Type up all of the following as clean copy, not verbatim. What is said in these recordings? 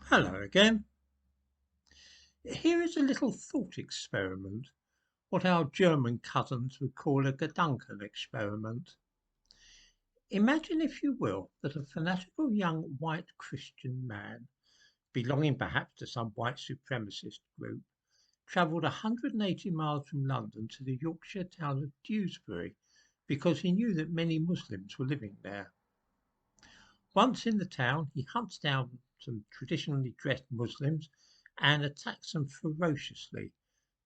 Hello again. Here is a little thought experiment, what our German cousins would call a Gedanken experiment. Imagine, if you will, that a fanatical young white Christian man, belonging perhaps to some white supremacist group, travelled 180 miles from London to the Yorkshire town of Dewsbury because he knew that many Muslims were living there. Once in the town, he hunts down some traditionally dressed Muslims and attacks them ferociously,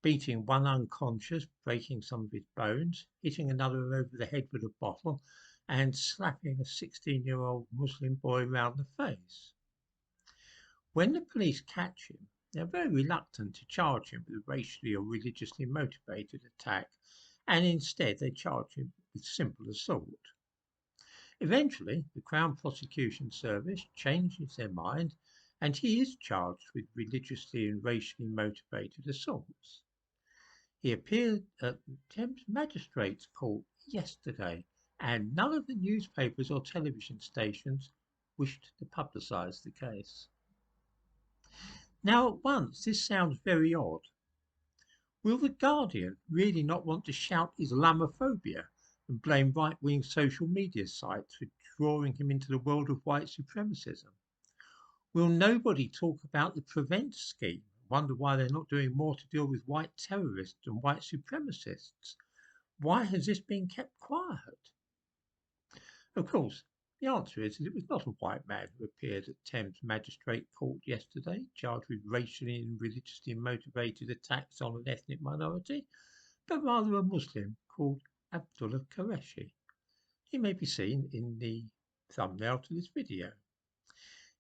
beating one unconscious, breaking some of his bones, hitting another over the head with a bottle, and slapping a 16-year-old Muslim boy round the face. When the police catch him, they're very reluctant to charge him with a racially or religiously motivated attack, and instead they charge him with simple assault. Eventually, the Crown Prosecution Service changes their mind, and he is charged with religiously and racially motivated assaults. He appeared at the Thames Magistrates Court yesterday, and none of the newspapers or television stations wished to publicise the case. Now, at once, this sounds very odd. Will The Guardian really not want to shout Islamophobia and blame right-wing social media sites for drawing him into the world of white supremacism? Will nobody talk about the Prevent scheme? Wonder why they're not doing more to deal with white terrorists and white supremacists? Why has this been kept quiet? Of course, the answer is that it was not a white man who appeared at Thames Magistrate Court yesterday, charged with racially and religiously motivated attacks on an ethnic minority, but rather a Muslim called Abdullah Qureshi. He may be seen in the thumbnail to this video.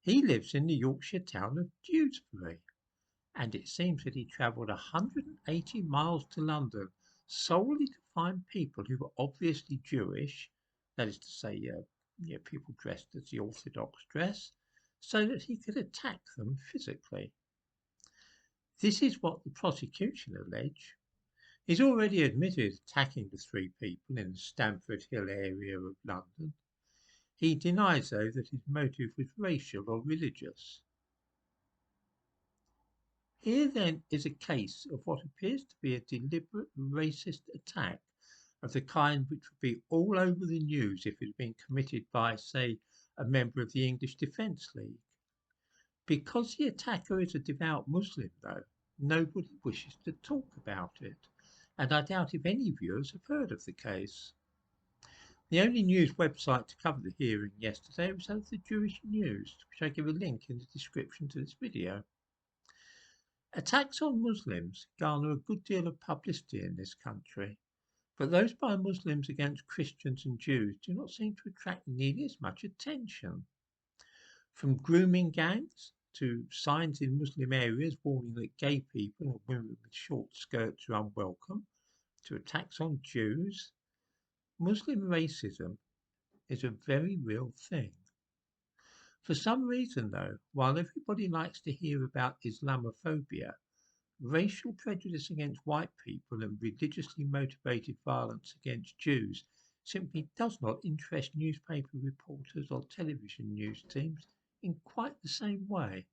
He lives in the Yorkshire town of Dewsbury, and it seems that he travelled 180 miles to London solely to find people who were obviously Jewish, that is to say, people dressed as the Orthodox dress, so that he could attack them physically. This is what the prosecution allege. He's already admitted attacking the three people in the Stamford Hill area of London. He denies, though, that his motive was racial or religious. Here, then, is a case of what appears to be a deliberate racist attack of the kind which would be all over the news if it had been committed by, say, a member of the English Defence League. Because the attacker is a devout Muslim, though, nobody wishes to talk about it, and I doubt if any viewers have heard of the case. The only news website to cover the hearing yesterday was the Jewish News, which I give a link in the description to this video. Attacks on Muslims garner a good deal of publicity in this country, but those by Muslims against Christians and Jews do not seem to attract nearly as much attention. From grooming gangs to signs in Muslim areas warning that gay people and women with short skirts are unwelcome, to attacks on Jews, Muslim racism is a very real thing. For some reason, though, while everybody likes to hear about Islamophobia, racial prejudice against white people and religiously motivated violence against Jews simply does not interest newspaper reporters or television news teams in quite the same way.